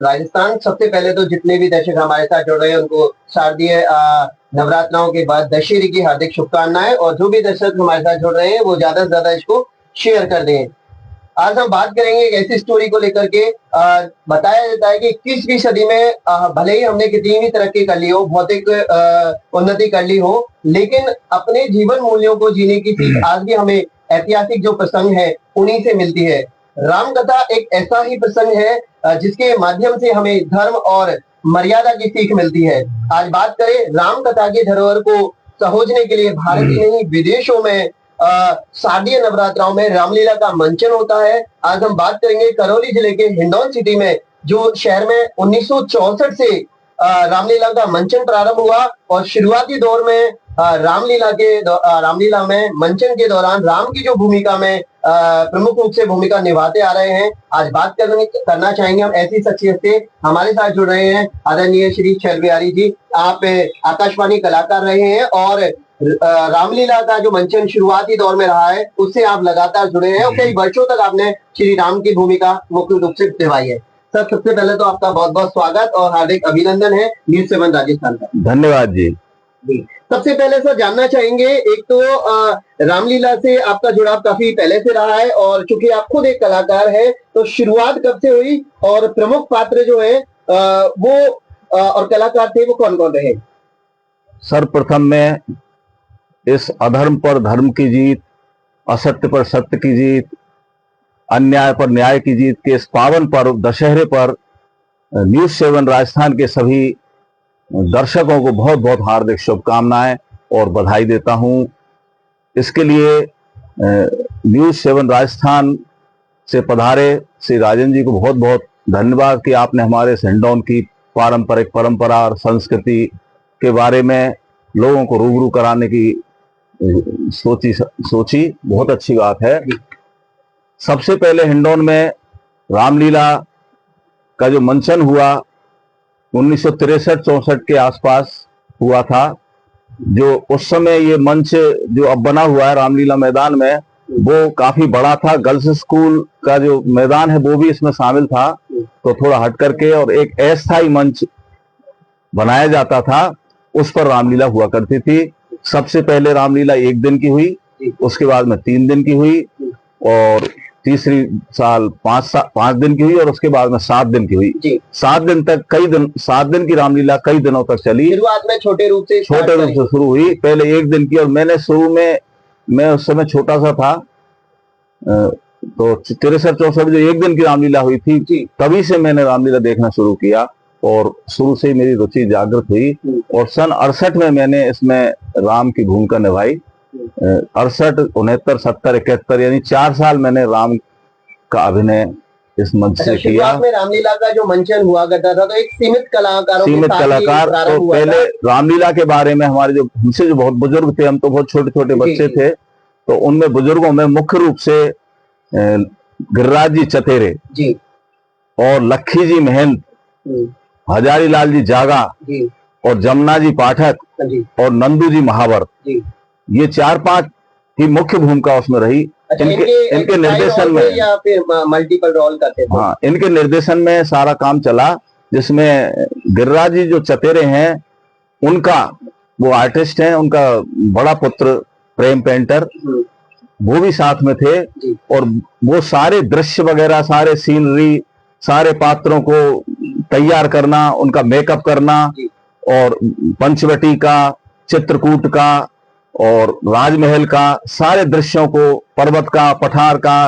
राजस्थान। सबसे पहले तो जितने भी दर्शक हमारे साथ जुड़ रहे हैं उनको शारदीय नवरात्राओं के बाद दशहरे की हार्दिक शुभकामनाएं, और जो भी दर्शक हमारे साथ जुड़ रहे हैं वो ज्यादा से ज्यादा इसको शेयर कर दें। आज हम बात करेंगे एक ऐसी स्टोरी को लेकर के। बताया जाता है कि 21वीं सदी में भले ही हमने कितनी भी तरक्की कर ली हो, भौतिक उन्नति कर ली हो, लेकिन अपने जीवन मूल्यों को जीने की सीख आज भी हमें ऐतिहासिक जो प्रसंग है उन्हीं से मिलती है। राम कथा एक ऐसा ही प्रसंग है जिसके माध्यम से हमें धर्म और मर्यादा की सीख मिलती है। आज बात करें राम कथा की धरोहर को सहोजने के लिए भारत ही नहीं विदेशों में शारदीय नवरात्राओं में रामलीला का मंचन होता है। आज हम बात करेंगे करौली जिले के हिंडौन सिटी में, जो शहर में 1964 से रामलीला का मंचन प्रारंभ हुआ, और शुरुआती दौर में रामलीला में मंचन के दौरान राम की जो भूमिका में प्रमुख रूप से भूमिका निभाते आ रहे हैं। आज बात करना चाहेंगे हम ऐसी शख्सियत से। हमारे साथ जुड़ रहे हैं आदरणीय श्री शैल बिहारी जी। आप आकाशवाणी कलाकार रहे हैं और रामलीला का जो मंचन शुरुआती दौर में रहा है उससे आप लगातार जुड़े हैं और कई वर्षों तक आपने श्री राम की भूमिका मुख्य रूप से निभाई है। सर, सबसे पहले तो आपका बहुत बहुत स्वागत और हार्दिक अभिनंदन है न्यूज़ 7 राजस्थान का। धन्यवाद जी। सबसे पहले सर जानना चाहेंगे, एक तो रामलीला से आपका जुड़ाव काफी पहले से रहा है, और चूंकि आप खुद एक कलाकार हैं तो शुरुआत कब से हुई और प्रमुख पात्र जो है वो और कलाकार थे वो कौन कौन रहे? सर्वप्रथम में इस अधर्म पर धर्म की जीत, असत्य पर सत्य की जीत, अन्याय पर न्याय की जीत के इस पावन पर्व दशहरे पर न्यूज़ 7 राजस्थान के सभी दर्शकों को बहुत बहुत हार्दिक शुभकामनाएं और बधाई देता हूं। इसके लिए न्यूज़ 7 राजस्थान से पधारे श्री राजन जी को बहुत बहुत धन्यवाद कि आपने हमारे हिंडौन की पारंपरिक परंपरा और संस्कृति के बारे में लोगों को रूबरू कराने की सोची। बहुत अच्छी बात है। सबसे पहले हिंडौन में रामलीला का जो मंचन हुआ 1963-64 के आसपास हुआ था। जो उस समय ये मंच जो अब बना हुआ है रामलीला मैदान में वो काफी बड़ा था। गर्ल्स स्कूल का जो मैदान है वो भी इसमें शामिल था, तो थोड़ा हट करके और एक अस्थायी मंच बनाया जाता था, उस पर रामलीला हुआ करती थी। सबसे पहले रामलीला 1 दिन की हुई, उसके बाद में 3 दिन की हुई, और तीसरी साल 5 दिन की हुई, और उसके बाद में 7 दिन की हुई। 7 दिन तक 7 दिन की रामलीला कई दिनों तक चली। शुरुआत में छोटे रूप से शुरू हुई। पहले 1 दिन की, और मैंने शुरू में, मैं उस समय छोटा सा था, तो 63-64 जो 1 दिन की रामलीला हुई थी तभी से मैंने रामलीला देखना शुरू किया और शुरू से ही मेरी रुचि जागृत हुई। और सन 68 में मैंने इसमें राम की भूमिका निभाई। 68, 69, 70, 71 यानी 4 साल मैंने राम का अभिनय इस मंच से किया। में रामलीला का जो मंचन हुआ करता था तो एक सीमित कलाकार तो पहले रामलीला के बारे में हमारे जो हमसे जो बहुत बुजुर्ग थे, हम तो बहुत छोटे छोटे बच्चे थे, तो उनमें बुजुर्गों में मुख्य रूप से गिरिराज जी चतेरे जी, और लखी जी महंत, हजारी लाल जी जागा और जमुना जी पाठक और नंदू जी महावर, ये 4-5 ही मुख्य भूमिका उसमें रही। इनके निर्देशन में या फिर मल्टीपल रोल करते थे? हाँ, इनके निर्देशन में सारा काम चला, जिसमें गिरिराज जी जो चतेरे हैं उनका वो आर्टिस्ट हैं, उनका बड़ा पुत्र प्रेम पेंटर वो भी साथ में थे, और वो सारे दृश्य वगैरह, सारे सीनरी, सारे पात्रों को तैयार करना, उनका मेकअप करना, और पंचवटी का, चित्रकूट का और राजमहल का सारे दृश्यों को, पर्वत का, पठार का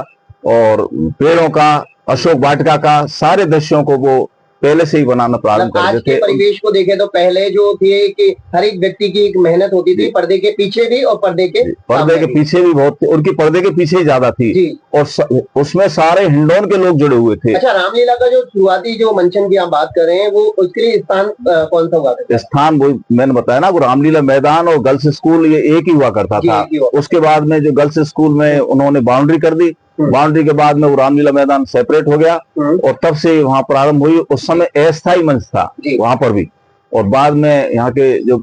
और पेड़ों का, अशोक वाटिका का सारे दृश्यों को वो पहले से ही बनाना प्रारंभ कर देते थे। परिवेश को देखें तो पहले जो थे कि हर एक व्यक्ति की एक मेहनत होती थी, पर्दे के पीछे भी और पर्दे के पीछे भी बहुत थी, उनकी पर्दे के पीछे ही ज्यादा थी, और उसमें सारे हिंडौन के लोग जुड़े हुए थे। अच्छा, रामलीला का जो शुरुआती जो मंचन की आप बात कर रहे हैं वो उसके लिए स्थान कौन सा हुआ था? स्थान वो मैंने बताया ना, वो रामलीला मैदान और गर्ल्स स्कूल ये एक ही हुआ करता था। उसके बाद में जो गर्ल्स स्कूल में उन्होंने बाउंड्री कर दी, बाउंड्री के बाद में वो रामलीला मैदान सेपरेट हो गया, और तब से वहां प्रारंभ हुई। उस समय अस्थायी मंच था वहां पर भी, और बाद में यहाँ के जो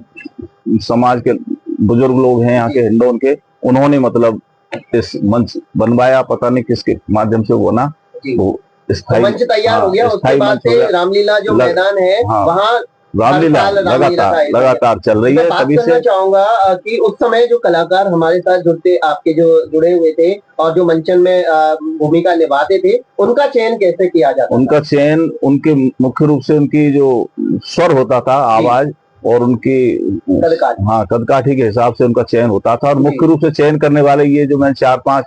समाज के बुजुर्ग लोग हैं यहाँ के हिंडौन के, उन्होंने मतलब इस मंच बनवाया, पता नहीं किसके माध्यम से वो ना, तो स्थायी मंच तैयार हो गया, उसके स्थायी बाद मंच हो से गया। रामलीला जो लग- मैदान है हाँ, वहाँ रामलीला हर साल रामलीला का आयोजन लगातार चल रही मैं है बात तभी करना से। चाहूंगा कि उस समय जो कलाकार हमारे साथ जुड़ते आपके जो जुड़े हुए थे और जो मंचन में भूमिका निभाते थे, उनका चयन कैसे किया जाता था? उनका चयन उनके मुख्य रूप से उनकी जो स्वर होता था, आवाज और उनकी कदकाठी। हाँ कदकाठी के हिसाब से उनका चयन होता था। और जी। मुख्य रूप से चयन करने वाले ये जो मैंने 4-5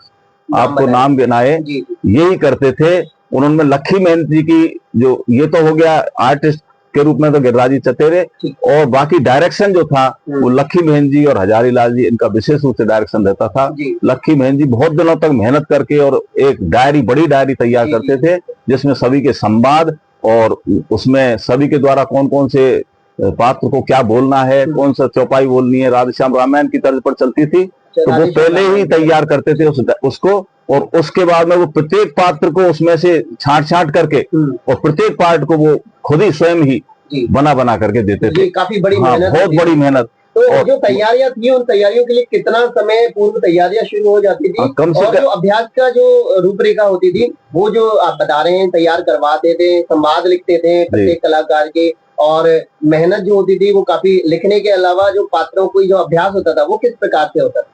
आपको बताए। नाम गिनाए, जी, जी। यही करते थे। उन्होंने लक्की मेहन जी की जो, ये तो हो गया आर्टिस्ट के रूप में तो गिरिराज चतेरे, ठीक। और बाकी डायरेक्शन जो था वो लक्की मेहन जी और हजारी लाल जी, इनका विशेष रूप से डायरेक्शन रहता था। जी। लक्की मेहन जी बहुत दिनों तक मेहनत करके और एक डायरी, बड़ी डायरी तैयार जी, करते जी। थे, जिसमें सभी के संवाद और उसमें सभी के द्वारा कौन कौन से पात्र को क्या बोलना है, कौन सा चौपाई बोलनी है, राधेश्याम रामायण की तर्ज पर चलती थी, तो वो पहले ही तैयार करते थे उसको। और उसके बाद में वो प्रत्येक पात्र को उसमें से छांट छांट करके और प्रत्येक पार्ट को वो खुद ही स्वयं ही बना बना करके देते थे। काफी बड़ी हाँ, मेहनत, बहुत बड़ी मेहनत। तो और जो तैयारियां थी उन तैयारियों के लिए कितना समय पूर्व तैयारियां शुरू हो जाती थी? कम से और जो अभ्यास का जो रूपरेखा होती थी वो जो आप बता रहे हैं तैयार करवाते थे, संवाद लिखते थे प्रत्येक कलाकार के, और मेहनत जो होती थी वो काफी लिखने के अलावा जो पात्रों को जो अभ्यास होता था वो किस प्रकार से होता था?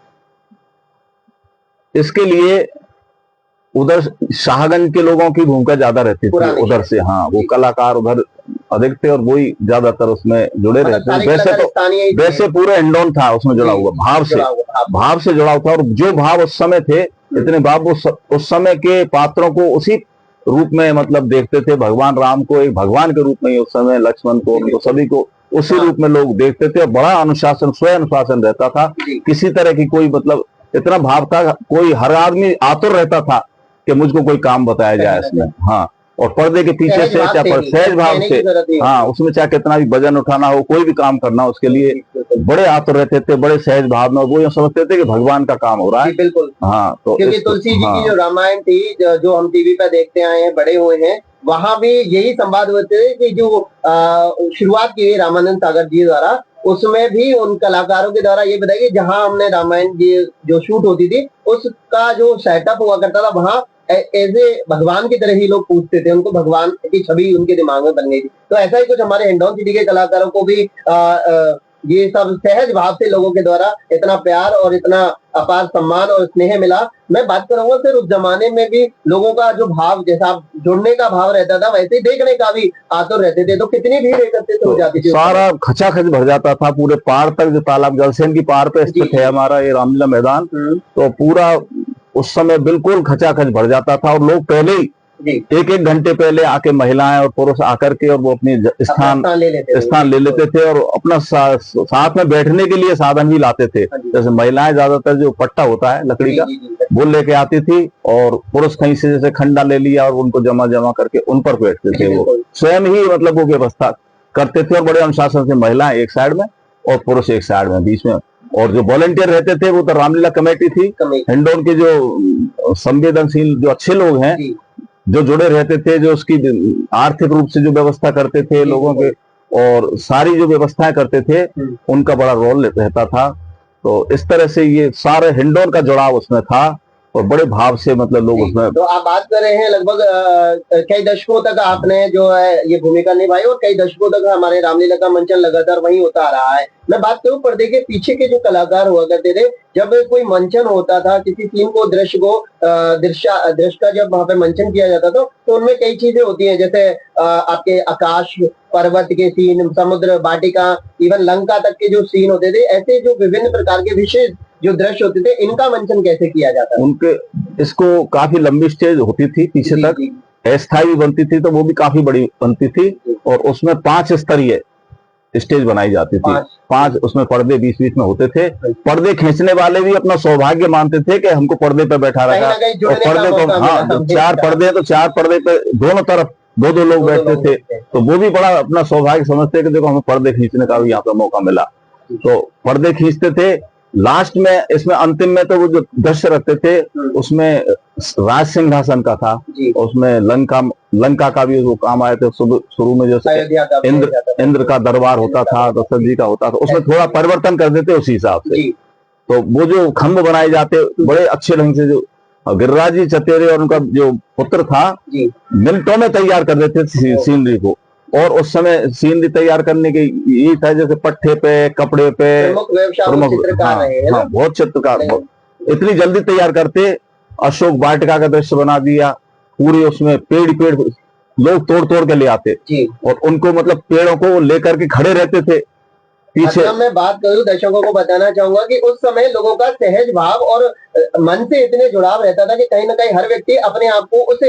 इसके लिए उधर शाहगंज के लोगों की भूमिका ज्यादा रहती थी उधर से। हाँ, वो कलाकार उधर अधिक थे और वही ज्यादातर उसमें जुड़े रहते थे। वैसे तो वैसे पूरे हिंडौन था उसमें जुड़ा हुआ, भाव से जुड़ा हुआ था। और जो भाव उस समय थे, इतने भाव उस समय के पात्रों को उसी रूप में मतलब देखते थे। भगवान राम को एक भगवान के रूप में ही उस समय, लक्ष्मण को, उनको सभी को उसी रूप में लोग देखते थे। और बड़ा अनुशासन, स्वयं अनुशासन रहता था। किसी तरह की कोई मतलब इतना भाव था, कोई हर आदमी आतुर रहता था कि मुझको कोई काम बताया जाए इसमें। हाँ, और पर्दे के पीछे से चाहे सहज भाव से, हाँ, उसमें चाहे कितना भी वजन उठाना हो, कोई भी काम करना हो, उसके लिए बड़े आतुर रहते थे, बड़े सहज भाव में। वो ये समझते थे कि भगवान का काम हो रहा है। बिल्कुल। हाँ, तो क्योंकि तुलसी जी की जो रामायण थी जो हम टीवी पे देखते आए हैं, बड़े हुए हैं, वहां भी यही संवाद होते थे कि जो शुरुआत की रामानंद सागर जी द्वारा, उसमें भी उन कलाकारों के द्वारा ये बताया कि जहां हमने रामायण की जो शूट होती थी उसका जो सेटअप हुआ करता था वहां ऐसे भगवान की तरह ही लोग पूछते थे, उनको भगवान की छवि उनके दिमाग में बन गई थी। तो ऐसा ही कुछ हमारे हिंडौन सिटी के कलाकारों को भी ये सब सहज भाव से लोगों के द्वारा इतना प्यार और इतना अपार सम्मान और स्नेह मिला। मैं बात करूंगा फिर उस जमाने में भी लोगों का जो भाव, जैसा जुड़ने का भाव रहता था वैसे ही देखने का भी आतुर रहते थे। तो कितनी भीड़ एकत्रित हो जाती थी? सारा खचाखच भर जाता था पूरे पहाड़ तक। जो तालाब जलसेन की पहाड़ पे स्थित है हमारा ये रामलीला मैदान, तो पूरा उस समय बिल्कुल खचाखच भर जाता था। और लोग पहले ही एक घंटे पहले आके महिलाएं और पुरुष आकर के और वो अपनी स्थान ले लेते थे और अपना साथ में बैठने के लिए साधन भी लाते थे। जैसे महिलाएं ज्यादातर जो पट्टा होता है लकड़ी का वो लेके आती थी, और पुरुष कहीं से जैसे खंडा ले लिया और उनको जमा करके उन पर बैठते थे। वो स्वयं ही मतलब वो व्यवस्था करते थे। और बड़े अनुशासन से महिलाएं एक साइड में और पुरुष एक साइड में, बीच में। और जो वॉलंटियर रहते थे वो तो रामलीला कमेटी थी। हिंडौन के जो संवेदनशील जो अच्छे लोग हैं जो जुड़े रहते थे, जो उसकी आर्थिक रूप से जो व्यवस्था करते थे लोगों के और सारी जो व्यवस्थाएं करते थे, उनका बड़ा रोल रहता था। तो इस तरह से ये सारे हिंडौन का जुड़ाव उसमें था और बड़े भाव से मतलब लोग उसमें। तो आप बात कर रहे हैं लगभग कई दशकों तक आपने जो है ये भूमिका निभाई और कई दशकों तक हमारे रामलीला का मंचन लगातार वही होता आ रहा है। मैं बात करूं पर्दे के पीछे के जो कलाकार हुआ करते थे, जब कोई मंचन होता था, किसी सीन को, दृश्य को, दृश्य का जब वहां पे मंचन किया जाता था तो उनमें कई चीजें होती हैं, जैसे आपके आकाश, पर्वत के सीन, समुद्र, वाटिका, इवन लंका तक के जो सीन होते थे, ऐसे जो विभिन्न प्रकार के विशेष जो दृश्य होते थे, इनका मंचन कैसे किया जाता है? उनके इसको काफी लंबी स्टेज होती थी पीछे तक, अस्थायी भी बनती थी तो वो भी काफी बड़ी बनती थी। और उसमें 5 स्तरीय स्टेज बनाई जाती थी। 5 उसमें पर्दे बीच बीच में होते थे। पर्दे खींचने वाले भी अपना सौभाग्य मानते थे कि हमको पर्दे पे बैठा रखा। और पर्दे को, हाँ, 4 पर्दे हैं तो 4 पर्दे पे दोनों तरफ 2-2 लोग बैठते थे। तो वो भी बड़ा अपना सौभाग्य समझते कि देखो हमें पर्दे खींचने का भी यहाँ पे मौका मिला। तो पर्दे खींचते थे। लास्ट में, इसमें अंतिम में तो वो जो दृश्य रखते थे उसमें राज सिंहासन का था, उसमें लंका का भी वो काम आए थे। शुरू में जैसे इंद्र का दरबार होता था, दशरथ जी का होता था, उसमें थोड़ा परिवर्तन कर देते उसी हिसाब से। तो वो जो खंभ बनाए जाते बड़े अच्छे ढंग से जो और गिरिराज जी चतेरे और उनका जो पुत्र था जी मिनटों में तैयार कर देते थे सीनरी को। और उस समय सीनरी तैयार करने के यही था, जैसे पट्टे पे, कपड़े पे, प्रमुख व्यवसाय प्रमुख, चित्रकार हाँ, रहे हैं ना। हाँ, बहुत चित्रकार, इतनी जल्दी तैयार करते। अशोक वाटिका का दृश्य बना दिया, पूरे उसमें पेड़ पेड़ लोग तोड़ तोड़ के ले आते जी। और उनको मतलब पेड़ों को लेकर के खड़े रहते थे पीछे। मतलब मैं बात करूं, दर्शकों को बताना चाहूंगा कि उस समय लोगों का सहज भाव और मन से इतने जुड़ाव रहता था कि कहीं ना कहीं हर व्यक्ति अपने आप को उस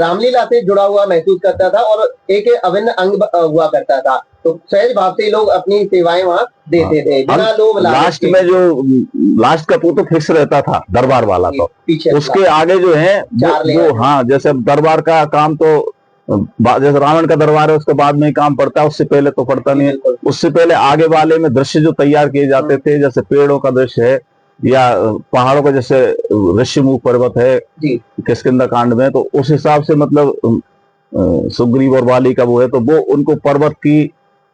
रामलीला से जुड़ा हुआ महसूस करता था और एक अभिन्न अंग हुआ करता था। तो सहज भाव से लोग अपनी सेवाएं वहां देते थे बिना लोभ लालच लास्ट के। में जो लास्ट का वो तो फिक्स रहता था दरबार वाला, तो पीछे उसके आगे जो है वो हाँ, जैसे दरबार का काम तो जैसे रावण का दरबार है उसके बाद में ही काम पड़ता है, उससे पहले तो पड़ता नहीं है। उससे पहले आगे वाले में दृश्य जो तैयार किए जाते थे, जैसे पेड़ों का दृश्य है या पहाड़ों का, जैसे ऋषिमुख पर्वत है किष्किंधा कांड में, तो उस हिसाब से मतलब सुग्रीव और वाली का वो है, तो वो उनको पर्वत की,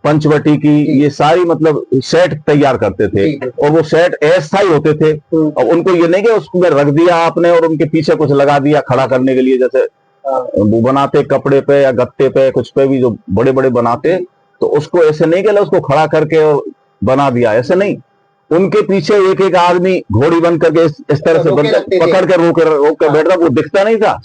पंचवटी की, ये सारी मतलब सेट तैयार करते थे और वो सेट अस्थायी होते थे। और उनको ये नहीं कि उसमें रख दिया आपने और उनके पीछे कुछ लगा दिया खड़ा करने के लिए, जैसे वो बनाते कपड़े पे या गत्ते पे कुछ पे भी जो बड़े बड़े बनाते, तो उसको ऐसे नहीं कि उसको खड़ा करके बना दिया, ऐसे नहीं। उनके पीछे एक एक आदमी घोड़ी बन करके इस तरह से पकड़ के रोक के बैठता, वो दिखता नहीं था,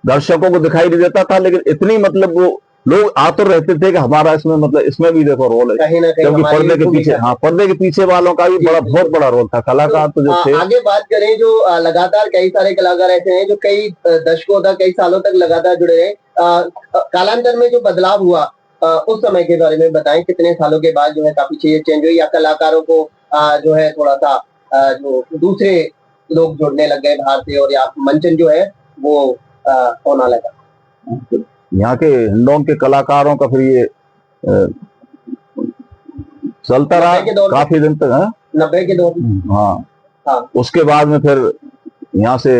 दर्शकों को दिखाई नहीं देता था, लेकिन इतनी मतलब वो लोग आतुर रहते थे कि हमारा इसमें मतलब इसमें भी देखो रोल है, क्योंकि पर्दे के पीछे, हाँ, पर्दे के पीछे वालों का भी बहुत बड़ा रोल था। कलाकार तो जो थे, आगे बात करें, जो लगातार कई सारे कलाकार ऐसे हैं जो कई दशकों तक, कई सालों तक लगातार जुड़े रहे। कालांतर में जो बदलाव हुआ उस समय के बारे में बताएं, कितने सालों के बाद जो है काफी चीजें चेंज हुई या कलाकारों को जो है थोड़ा सा जो दूसरे लोग जुड़ने लग गए बाहर से और या मंचन जो है वो होना लगा। यहाँ के हिंडौन के कलाकारों का फिर ये चलता रहा काफी दिन तक, 90 के दौर, हाँ। उसके बाद में फिर यहाँ से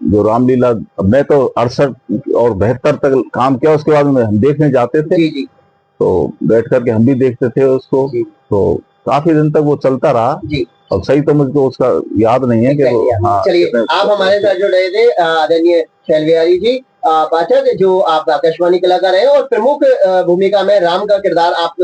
जो रामलीला, मैं तो 68 और 72 तक काम किया, उसके बाद में हम देखने जाते थे, तो बैठ करके हम भी देखते थे उसको, तो काफी दिन तक वो चलता रहा। अब सही तो मुझको उसका याद नहीं है कि वो, हाँ। चलिए, आप हमारे साथ जुड़ रहे थे आदरणीय शैल बिहारी जी पाठक, जो आप आकाशवाणी कलाकार हैं और प्रमुख भूमिका में राम का किरदार आप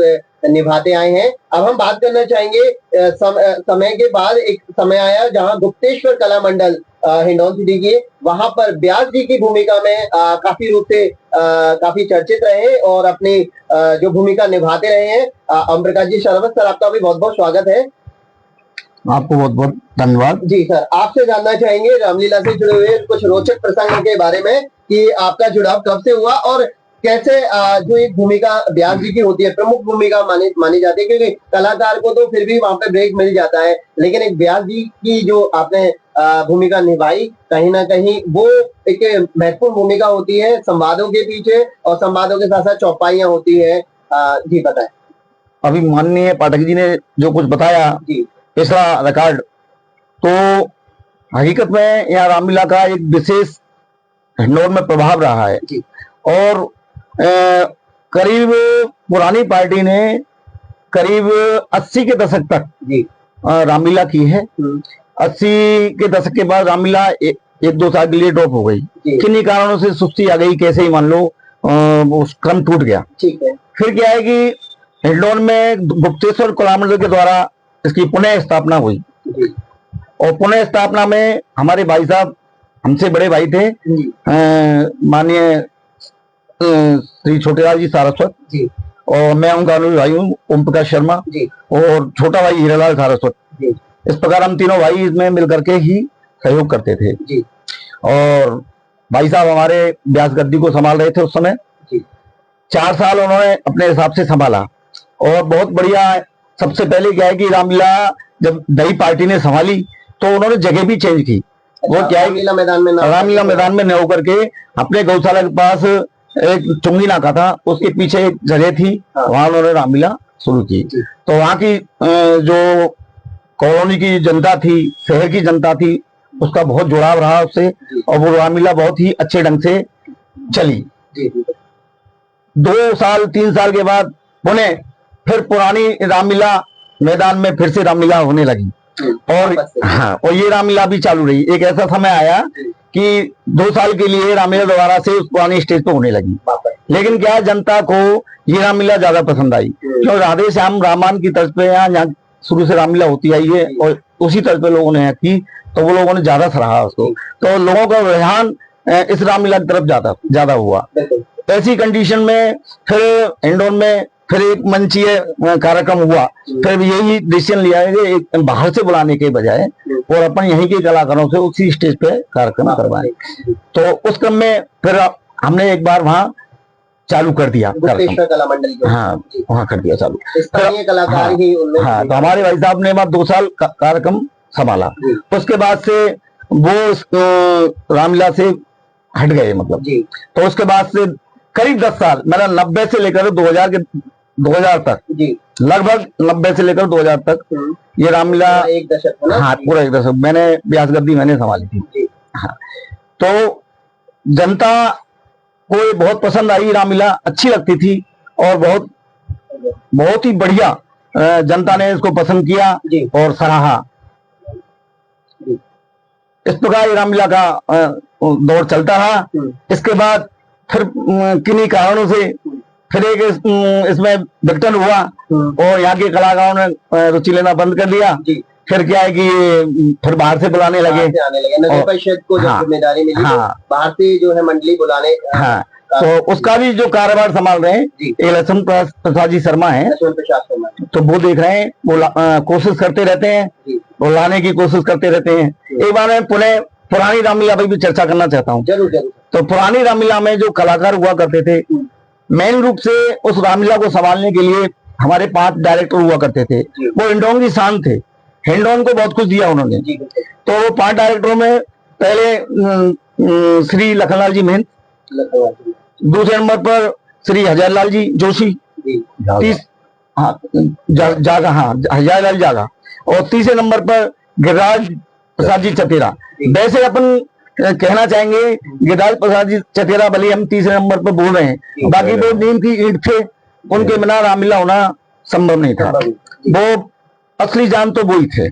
निभाते आए हैं। अब हम बात करना चाहेंगे समय के बाद एक समय आया जहां गुप्तेश्वर कला मंडल हिंडौन सिटी की, वहां पर व्यास जी की भूमिका में काफी रूप से काफी चर्चित रहे और अपनी जो भूमिका निभाते रहे हैं। ओम प्रकाश जी शरावत सर, आपका भी बहुत बहुत स्वागत है। आपको बहुत बहुत धन्यवाद। जी सर, आपसे जानना चाहेंगे रामलीला से जुड़े हुए कुछ रोचक प्रसंगों के बारे में कि आपका जुड़ाव कब से हुआ और कैसे जो एक भूमिका व्यास जी की होती है, प्रमुख भूमिका मानी जाती है, क्योंकि कलाकार को तो फिर भी वहां पे ब्रेक मिल जाता है, लेकिन एक व्यास जी की जो आपने भूमिका निभाई, कहीं ना कहीं वो एक महत्वपूर्ण भूमिका होती है संवादों के पीछे और संवादों के साथ साथ चौपाइयां होती है। जी बताएं। अभी माननीय पाठक जी ने जो कुछ बताया, तीसरा रिकॉर्ड, तो हकीकत में यहाँ रामलीला का एक विशेष हिंडौन में प्रभाव रहा है और करीब पुरानी पार्टी ने करीब 80 के दशक तक रामलीला की है। 80 के दशक के बाद रामलीला एक दो साल के लिए ड्रॉप हो गई, किन्हीं कारणों से सुस्ती आ गई, कैसे ही मान लो उस क्रम टूट गया। फिर क्या है कि हिंडौन में गुप्तेश्वर कला मंडल के द्वारा इसकी पुनः स्थापना हुई और पुनः स्थापना में हमारे भाई साहब, हमसे बड़े भाई थे, माननीय श्री छोटेलाल जी सारस्वत और मैं उनका अनुज भाई हूँ ओम प्रकाश शर्मा और छोटा भाई हीरालाल सारस्वत। इस प्रकार हम तीनों भाई इसमें मिलकर के ही सहयोग करते थे और भाई साहब हमारे व्यास गद्दी को संभाल रहे थे उस समय। 4 साल उन्होंने अपने हिसाब से संभाला और बहुत बढ़िया। सबसे पहले क्या है कि रामलीला जब नई पार्टी ने संभाली तो उन्होंने जगह भी चेंज की। वो क्या है, रामलीला मैदान में न होकर के अपने गौशाला के पास एक चुंगी नाका था, उसके पीछे एक जगह थी, वहां उन्होंने रामलीला शुरू की। तो वहां की जो कॉलोनी की जनता थी, शहर की जनता थी, उसका बहुत जुड़ाव रहा उससे और वो रामलीला बहुत ही अच्छे ढंग से चली। 2 साल 3 साल के बाद पुनः फिर पुरानी रामलीला मैदान में फिर से रामलीला होने लगी और वापस से। हाँ, और ये रामलीला भी चालू रही। एक ऐसा समय आया कि 2 साल के लिए रामलीला दोबारा से उस पुरानी स्टेज पे होने लगी, वापस। लेकिन क्या जनता को ये रामलीला ज्यादा पसंद आई, क्यों राधे श्याम रामायण की तर्ज पे यहाँ शुरू से रामलीला होती आई है और उसी तर्ज पे लोगों ने की, तो वो लोगों ने ज्यादा सराहा उसको, तो लोगों का रुझान इस रामलीला की तरफ ज्यादा हुआ। ऐसी कंडीशन में फिर इंदौर में फिर एक मंचीय कार्यक्रम हुआ, फिर यही डिसीजन लिया है कि एक बाहर से बुलाने के बजाय और अपन यहीं के कलाकारों से उसी स्टेज पे कार्यक्रम करवाएं। तो उस क्रम में फिर हमने एक बार वहाँ चालू कर दिया गुप्तेश्वर कला मंडल जो। हाँ, वहाँ कर दिया चालू। स्थानीय कलाकार ही उनमें। हाँ, तो हमारे भाई साहब ने 2 साल कार्यक्रम संभाला। उसके बाद से वो रामलीला से हट गए, मतलब तो उसके बाद से करीब 10 साल, मेरा 90 से लेकर 2000 तक, लगभग 90 से लेकर 2000 तक ये रामलीला एक दशक है ना? हाँ, पूरा एक दशक मैंने व्यास गद्दी मैंने संभाली थी। हाँ, तो जनता को ये बहुत पसंद आई, रामलीला अच्छी लगती थी और बहुत ही बढ़िया जनता ने इसको पसंद किया और सराहा। इस प्रकार ये रामलीला का दौर चलता रहा। इसके बाद फिर किन्हीं कारणों से फिर एक इसमें विघटन हुआ और यहाँ के कलाकारों ने रुचि लेना बंद कर दिया। फिर क्या है कि फिर बाहर से बुलाने लगे, नगर परिषद को जब जिम्मेदारी मिली तो बाहर से जो है मंडली बुलाने। हाँ, तो उसका भी जो कारोबार संभाल रहे हैं एक लक्ष्मण प्रसाद जी शर्मा है, तो वो देख रहे हैं, वो कोशिश करते रहते हैं, वो लाने की कोशिश करते रहते हैं। एक बार मैं पुरानी रामलीला पर भी चर्चा करना चाहता हूँ। जरूर जरूर। तो पुरानी रामलीला में जो कलाकार हुआ करते थे, मेन रूप से उस रामलीला को संभालने के लिए हमारे 5 डायरेक्टर हुआ करते थे। वो हिंडौन की शान थे, हिंडौन को बहुत कुछ दिया उन्होंने। तो वो 5 डायरेक्टरों में पहले श्री लखनलाल जी महंत, दूसरे नंबर पर श्री हजारलाल जी जोशी, हजारलाल जागा, और तीसरे नंबर पर गिरिराज प्रसाद जी चतेरा। वैसे अपन कहना चाहेंगे गिरिराज प्रसाद जी चतेरा भले हम तीसरे नंबर पर बोल रहे हैं, बाकी वो नीम की ईंट थे, उनके बिना रामलीला होना संभव नहीं था। वो असली जान तो वो ही थे।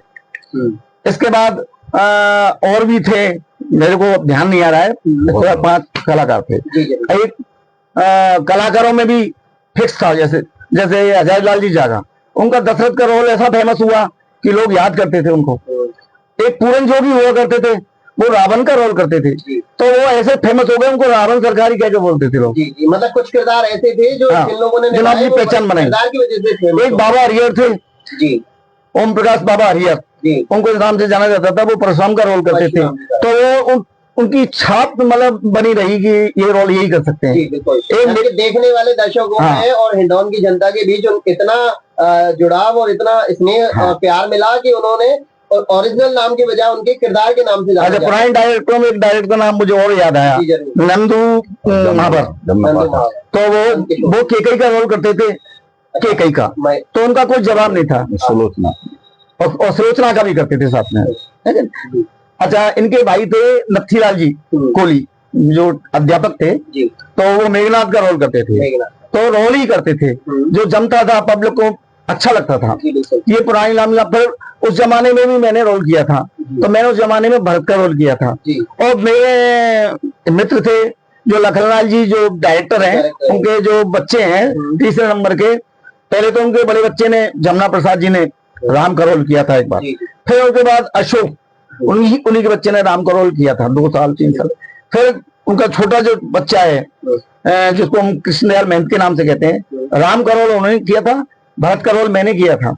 इसके बाद और भी थे, मेरे को ध्यान नहीं आ रहा है, 5 कलाकार थे। एक कलाकारों में भी फिक्स था, जैसे हजारलाल जी जागा, उनका दशरथ का रोल ऐसा फेमस हुआ कि लोग याद करते थे उनको। एक पूरन जोगी हुआ करते थे, वो रावण का रोल करते थे, तो वो ऐसे फेमस हो गए, उनको रावण सरकारी कह के बोलते थे लोग। मतलब कुछ किरदार ऐसे थे जो जिन लोगों ने अपनी पहचान बनाई। एक बाबा हरिहर थे जी, ओम प्रकाश बाबा हरिहर, उनको इस नाम से जाना जाता था, वो परशुराम का रोल करते थे। तो वो उनकी छाप मतलब बनी रही कि ये रोल यही कर सकते हैं। एक देखने वाले दर्शकों में और हिंडौन की जनता के बीच इतना जुड़ाव और इतना स्नेह और प्यार मिला कि उन्होंने ओरिजिनल नाम के बजाय उनके किरदार के नाम से जाना जाता है। पुराने डायरेक्टरों में एक डायरेक्टर का नाम मुझे और याद आया, नंदू महावर। तो वो केकई का रोल करते थे, केकई का, तो उनका कोई जवाब नहीं था। सुलोचना और सुलोचना का भी करते थे साथ में। अच्छा, इनके भाई थे नथीलाल जी कोहली, जो अध्यापक थे, तो वो मेघनाथ का रोल करते थे। तो रोल ही करते थे जो जमता था, पब्लिक को अच्छा लगता था। ये पुरानी रामलीला पर उस जमाने में भी मैंने रोल किया था, तो मैंने उस जमाने में भरत का रोल किया था। और मेरे मित्र थे जो लखनलाल जी जो डायरेक्टर हैं, उनके जो बच्चे हैं तीसरे नंबर के, पहले तो उनके बड़े बच्चे ने जमुना प्रसाद जी ने राम का रोल किया था एक बार, फिर उसके बाद अशोक, उन्हीं के बच्चे ने राम का रोल किया था 2 साल 3 साल। फिर उनका छोटा जो बच्चा है जिसको हम कृष्णदयाल महंत के नाम से कहते हैं, राम का रोल उन्होंने किया था, भरत का रोल मैंने किया था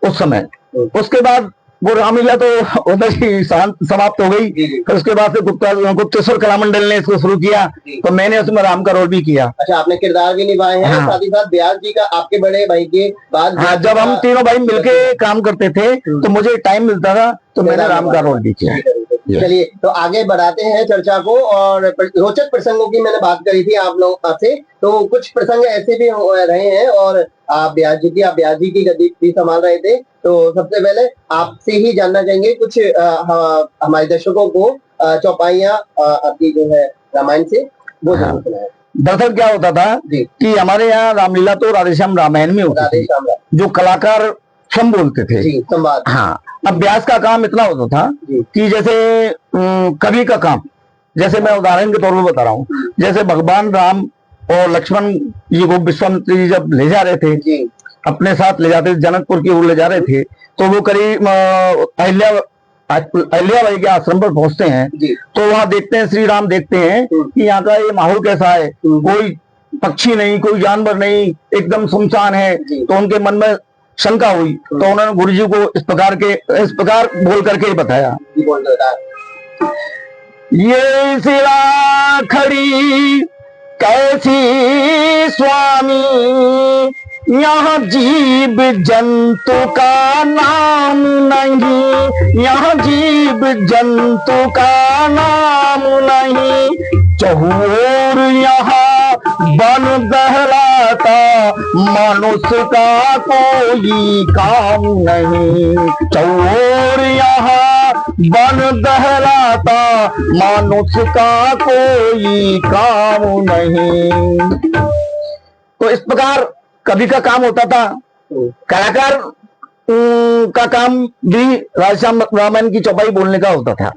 उस समय। उसके बाद वो रामलीला तो उधर ही समाप्त हो गई। फिर उसके बाद से गुप्तेश्वर कला मंडल ने इसको शुरू किया, तो मैंने उसमें राम का रोल भी किया। अच्छा, आपने किरदार भी निभाए हैं। साथ ही साथ व्यास जी का, आपके बड़े भाई के बाद जब हम तीनों भाई मिलके काम करते थे तो मुझे टाइम मिलता था, तो मैंने राम का रोल भी किया। चलिए, तो आगे बढ़ाते हैं चर्चा को। और रोचक प्रसंगों की मैंने बात करी थी आप लोग आपसे, तो कुछ प्रसंग ऐसे भी रहे हैं और आप ब्यास जी की गद्दी भी संभाल रहे थे। तो सबसे पहले आपसे ही जानना चाहेंगे कुछ हमारे दर्शकों को चौपाइयाँ आपकी जो है रामायण से वो जरूर सुनाएं। दरअसल क्या होता था कि हमारे यहाँ रामलीला तो राधेश्याम रामायण में होती थी। जो कलाकार क्षम बोलते थे। जी, संवाद। हाँ, अब व्यास का काम इतना होता था जी। कि जैसे कवि का काम, जैसे मैं उदाहरण के तौर पर बता रहा हूँ, जैसे भगवान राम और लक्ष्मण जी को विश्वामित्र जी जब ले जा रहे थे, जी। अपने साथ ले जाते थे, जनकपुर की ओर ले जा रहे थे, तो वो करीब अहिल्याबाई के आश्रम पर पहुंचते हैं, तो वहां देखते हैं, श्री राम देखते हैं कि यहाँ का ये माहौल कैसा है, कोई पक्षी नहीं, कोई जानवर नहीं, एकदम सुनसान है। तो उनके मन में शंका हुई, तो उन्होंने गुरु जी को इस प्रकार बोल करके बताया, ये सिरा खड़ी कैसी स्वामी, यहाँ जीव जंतु का नाम नहीं, यहाँ जीव जंतु का नाम नहीं, चहुर यहाँ बन बहलाता, मनुष्य का कोई काम नहीं, चहुर यहाँ बन बहलाता, मनुष्य का कोई काम नहीं। तो इस प्रकार कवि का काम होता था। कलाकार का काम भी राधेश्याम रामायण की चौपाई बोलने का होता था,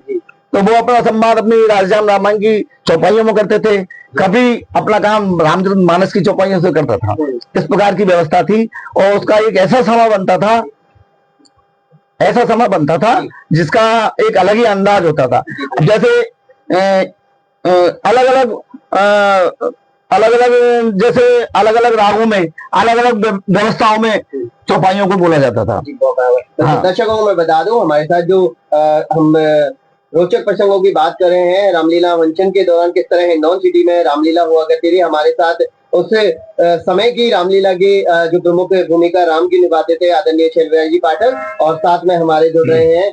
तो वो अपना संवाद अपनी राधेश्याम रामायण की चौपाइयों में करते थे, कभी अपना काम रामचरितमानस की चौपाइयों से करता था। इस प्रकार की व्यवस्था थी, और उसका एक ऐसा समय बनता था जिसका एक अलग ही अंदाज होता था। जैसे अलग अलग रागों में, अलग अलग व्यवस्थाओं में चौपाइयों को बोला जाता था। हाँ। दर्शकों को मैं बता दूं, हमारे साथ जो हम रोचक प्रसंगों की बात कर रहे हैं, रामलीला मंचन के दौरान किस तरह हिंडौन सिटी में रामलीला हुआ करती थी, हमारे साथ उस समय की रामलीला की जो प्रमुख भूमिका राम की निभाते थे आदरणीय शैलविराज जी पाठक, और साथ में हमारे जुड़ रहे हैं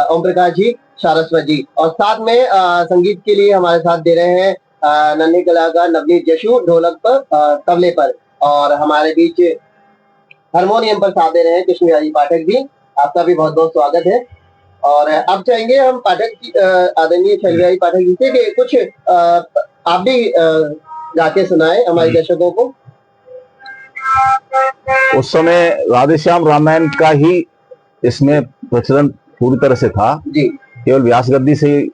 ओम प्रकाश जी सारस्वत जी, और साथ में संगीत के लिए हमारे साथ दे रहे हैं नन्हे कलाकार नवनीत जशु ढोलक पर, तबले पर, और हमारे बीच हारमोनियम पर साथ दे रहे हैं कृष्ण जी पाठक जी। आपका भी बहुत बहुत स्वागत है। और अब चाहेंगे हम पाठक की आदरणीय शैलविराज पाठक जी से कि कुछ आप भी गा के सुनाए हमारे दर्शकों को। उस समय राधेश्याम रामायण का ही इसमें प्रचलन पूरी तरह से था जी। केवल व्यास गद्दी से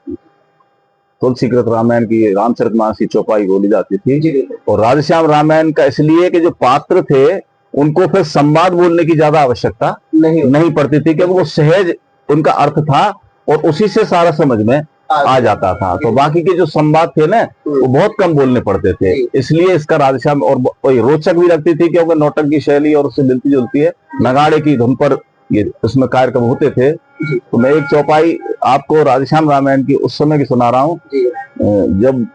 तुलसीकृत रामायण की, रामचरितमानस की चौपाई बोली जाती थी। और राधेश्याम रामायण का इसलिए कि जो पात्र थे उनको फिर संवाद बोलने की ज्यादा आवश्यकता नहीं पड़ती थी, क्योंकि वो सहज उनका अर्थ था और उसी से सारा समझ में आ जाता था। तो बाकी के जो संवाद थे ना, वो बहुत कम बोलने पड़ते थे, इसलिए इसका राधेश्याम और रोचक भी लगती थी, क्योंकि नौटंकी की शैली और उससे मिलती जुलती है। नगाड़े की धुन पर ये उसमें कार्यक्रम होते थे। तो मैं एक चौपाई आपको राधेश्याम रामायण की उस समय की सुना रहा हूँ, जब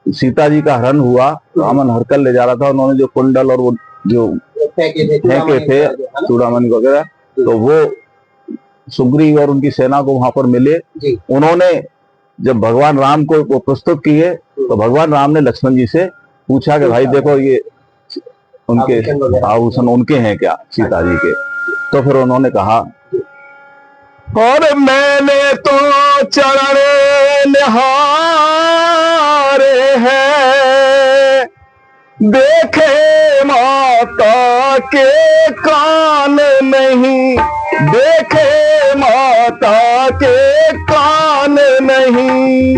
सीता जी का हरण हुआ, रावण हरकल ले जा रहा था, उन्होंने जो कुंडल और वो जो फेंके थे चूड़ामणि वगैरह, तो वो सुग्रीव और उनकी सेना को वहां पर मिले। उन्होंने जब भगवान राम को वो प्रस्तुत किए, तो भगवान राम ने लक्ष्मण जी से पूछा कि भाई देखो, ये उनके आभूषण उनके हैं क्या, सीता जी के? तो फिर उन्होंने कहा, और मैंने तो चरण निहारे हैं, देखे माता के कान नहीं, देखे माता के कान नहीं,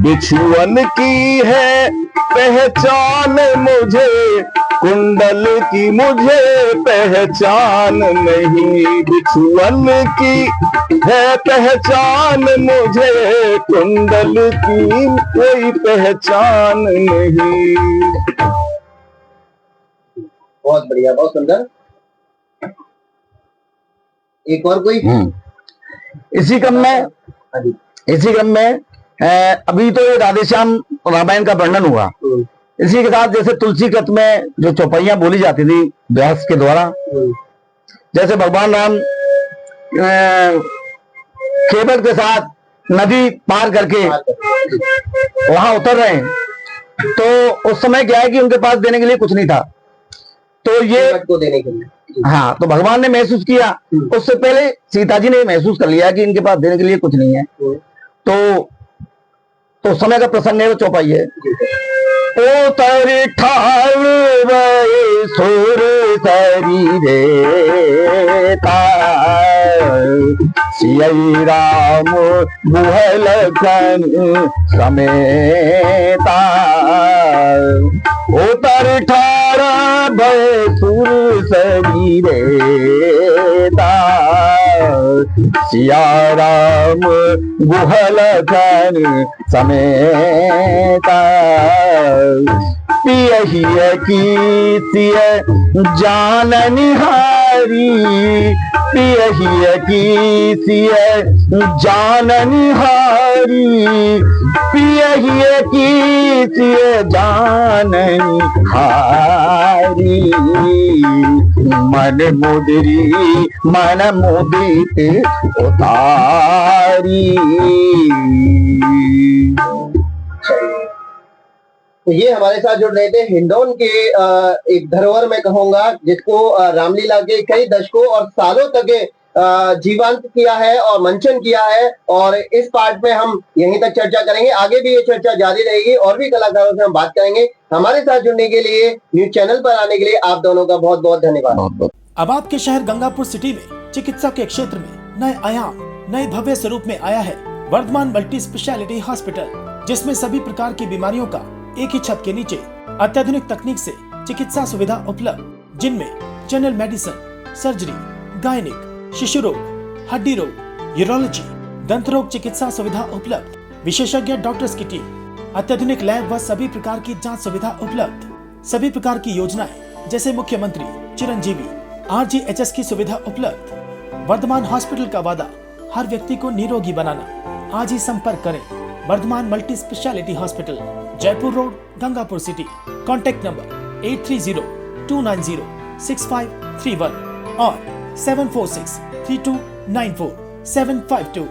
बिछुअन की है पहचान मुझे, कुंडल की मुझे पहचान नहीं, बिछुअन की है पहचान मुझे, कुंडल की कोई पहचान नहीं। बहुत बढ़िया, बहुत सुंदर। एक और कोई? इसी क्रम में अभी तो ये राधेश्याम रामायण का वर्णन हुआ, इसी के साथ जैसे तुलसीकृत में जो चौपाइयां बोली जाती थी व्यास के द्वारा, जैसे भगवान राम केवल के साथ नदी पार करके वहां उतर रहे हैं, तो उस समय क्या है कि उनके पास देने के लिए कुछ नहीं था, तो ये देने के लिए, हाँ, तो भगवान ने महसूस किया, उससे पहले सीता जी ने महसूस कर लिया कि इनके पास देने के लिए कुछ नहीं है। तो समय का प्रसंग है, वो चौपाई है। ओ तरी ठाल सुर रेता सियई राम गुहल खन समेता उतर ठारा भयसुर शरीरेता सिया राम गुहल खन समेता पियहिय की सिय जान निहारी पियहिय की सिय जान निहारी पियहिय की सिय जान निहारी मन मुदित उतारी। तो ये हमारे साथ जुड़ रहे थे हिंडौन के एक धरोहर में कहूंगा, जिसको रामलीला के कई दशकों और सालों तक जीवंत किया है और मंचन किया है। और इस पार्ट में हम यहीं तक चर्चा करेंगे, आगे भी ये चर्चा जारी रहेगी और भी कलाकारों से हम बात करेंगे। हमारे साथ जुड़ने के लिए, न्यूज चैनल पर आने के लिए आप दोनों का बहुत बहुत धन्यवाद। अब आपके शहर गंगापुर सिटी में चिकित्सा के क्षेत्र में नए आयाम, नए भव्य स्वरूप में आया है वर्धमान मल्टी स्पेशलिटी हॉस्पिटल, जिसमें सभी प्रकार की बीमारियों का एक ही छत के नीचे अत्याधुनिक तकनीक से चिकित्सा सुविधा उपलब्ध, जिनमें जनरल मेडिसिन, सर्जरी, गायनिक, शिशु रोग, हड्डी रोग, यूरोलॉजी, दंत रोग चिकित्सा सुविधा उपलब्ध, विशेषज्ञ डॉक्टर्स की टीम, अत्याधुनिक लैब व सभी प्रकार की जांच सुविधा उपलब्ध, सभी प्रकार की योजनाएं जैसे मुख्यमंत्री चिरंजीवी RGHS की सुविधा उपलब्ध। वर्धमान हॉस्पिटल का वादा हर व्यक्ति को निरोगी बनाना। आज ही संपर्क करें Vardhman multi speciality hospital, Jaipur road, Gangapur city. Contact number 8302906531 और 7463294752।